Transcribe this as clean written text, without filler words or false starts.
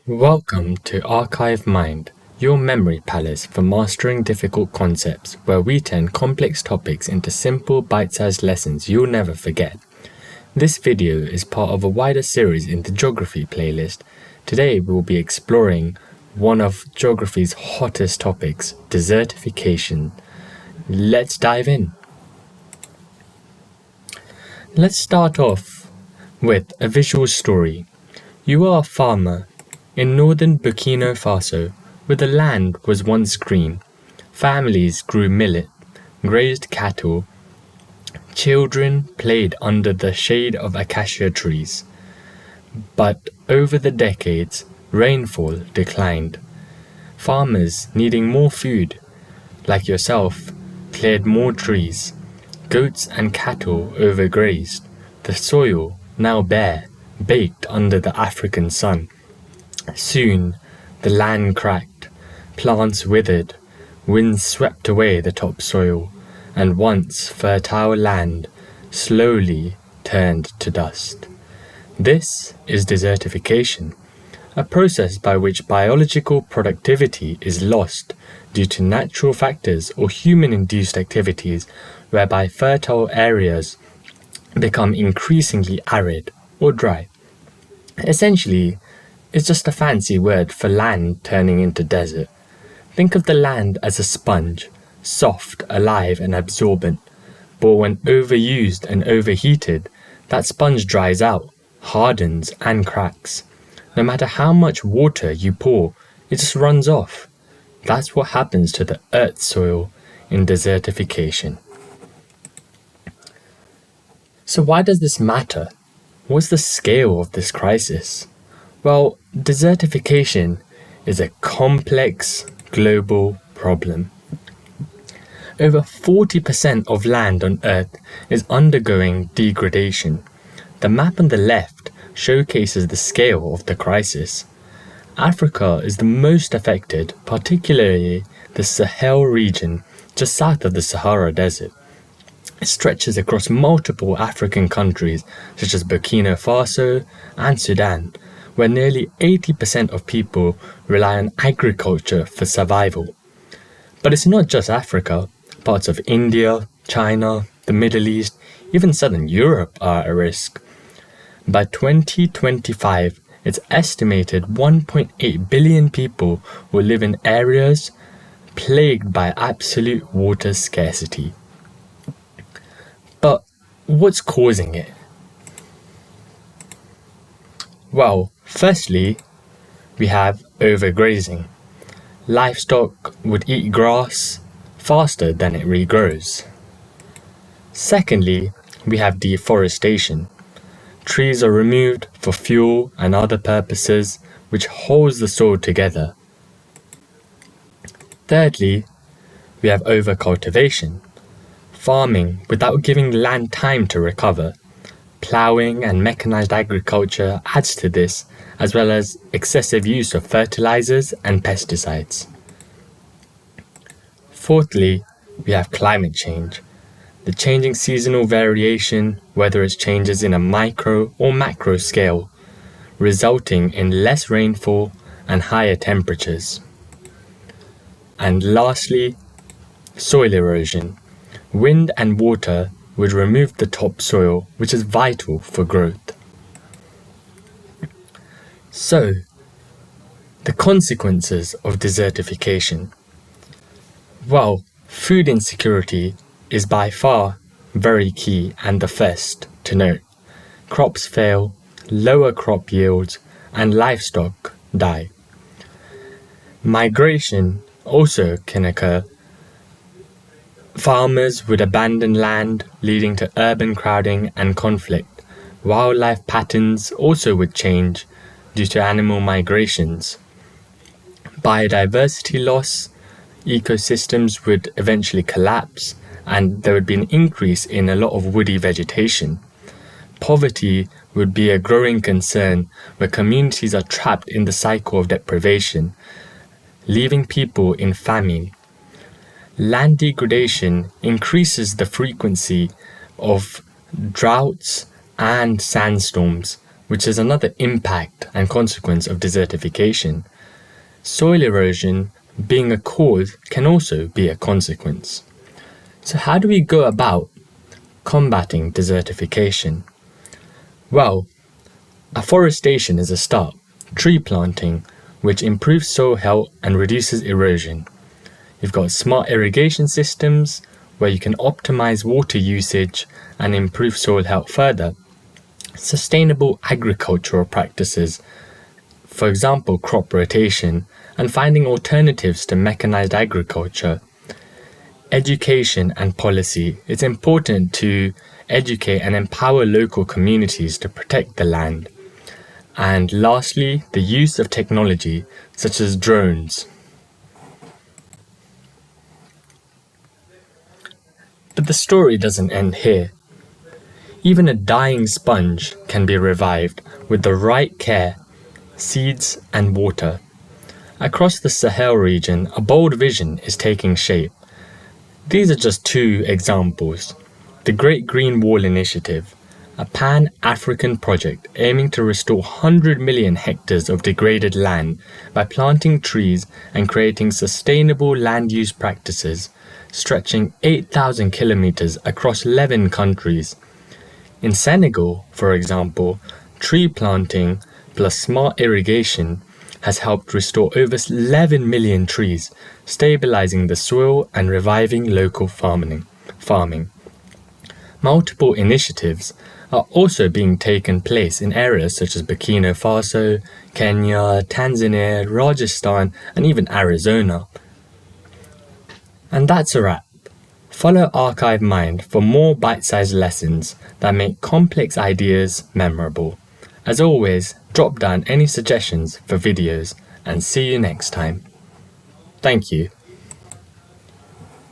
Welcome to Archive Mind, your memory palace for mastering difficult concepts, where we turn complex topics into simple, bite-sized lessons you'll never forget. This video is part of a wider series in the Geography playlist. Today we will be exploring one of geography's hottest topics, desertification. Let's dive in. Let's start off with a visual story. You are a farmer in northern Burkina Faso, where the land was once green. Families grew millet, grazed cattle, children played under the shade of acacia trees. But over the decades, rainfall declined. Farmers needing more food, like yourself, cleared more trees. Goats and cattle overgrazed. The soil, now bare, baked under the African sun. Soon, the land cracked, plants withered, winds swept away the topsoil, and once fertile land slowly turned to dust. This is desertification, a process by which biological productivity is lost due to natural factors or human-induced activities, whereby fertile areas become increasingly arid or dry. Essentially, it's just a fancy word for land turning into desert. Think of the land as a sponge, soft, alive and absorbent. But when overused and overheated, that sponge dries out, hardens and cracks. No matter how much water you pour, it just runs off. That's what happens to the earth soil in desertification. So why does this matter? What's the scale of this crisis? Well, desertification is a complex global problem. Over 40% of land on Earth is undergoing degradation. The map on the left showcases the scale of the crisis. Africa is the most affected, particularly the Sahel region just south of the Sahara Desert. It stretches across multiple African countries such as Burkina Faso and Sudan, where nearly 80% of people rely on agriculture for survival. But it's not just Africa. Parts of India, China, the Middle East, even southern Europe are at risk. By 2025, it's estimated 1.8 billion people will live in areas plagued by absolute water scarcity. But what's causing it? Well, firstly, we have overgrazing. Livestock would eat grass faster than it regrows. Secondly, we have deforestation. Trees are removed for fuel and other purposes, which holds the soil together. Thirdly, we have overcultivation. Farming without giving land time to recover. Ploughing and mechanized agriculture adds to this, as well as excessive use of fertilizers and pesticides. Fourthly, we have climate change. The changing seasonal variation, whether it's changes in a micro or macro scale, resulting in less rainfall and higher temperatures. And lastly, soil erosion. Wind and water would remove the topsoil, which is vital for growth. So, the consequences of desertification. Well, food insecurity is by far very key and the first to note. Crops fail, lower crop yields, and livestock die. Migration also can occur. Farmers would abandon land, leading to urban crowding and conflict. Wildlife patterns also would change due to animal migrations. Biodiversity loss, ecosystems would eventually collapse, and there would be an increase in a lot of woody vegetation. Poverty would be a growing concern, where communities are trapped in the cycle of deprivation, leaving people in famine. Land degradation increases the frequency of droughts and sandstorms, which is another impact and consequence of desertification. Soil erosion, being a cause, can also be a consequence. So how do we go about combating desertification? Well, afforestation is a start. Tree planting, which improves soil health and reduces erosion. You've got smart irrigation systems, where you can optimize water usage and improve soil health further. Sustainable agricultural practices, for example crop rotation, and finding alternatives to mechanized agriculture. Education and policy. It's important to educate and empower local communities to protect the land. And lastly, the use of technology such as drones. But the story doesn't end here. Even a dying sponge can be revived with the right care, seeds and water. Across the Sahel region, a bold vision is taking shape. These are just two examples. The Great Green Wall Initiative, a pan-African project aiming to restore 100 million hectares of degraded land by planting trees and creating sustainable land use practices, stretching 8,000 kilometers across 11 countries. In Senegal, for example, tree planting plus smart irrigation has helped restore over 11 million trees, stabilizing the soil and reviving local farming. Multiple initiatives are also being taken place in areas such as Burkina Faso, Kenya, Tanzania, Rajasthan, and even Arizona. And that's a wrap. Follow Archive Mind for more bite-sized lessons that make complex ideas memorable. As always, drop down any suggestions for videos and see you next time. Thank you.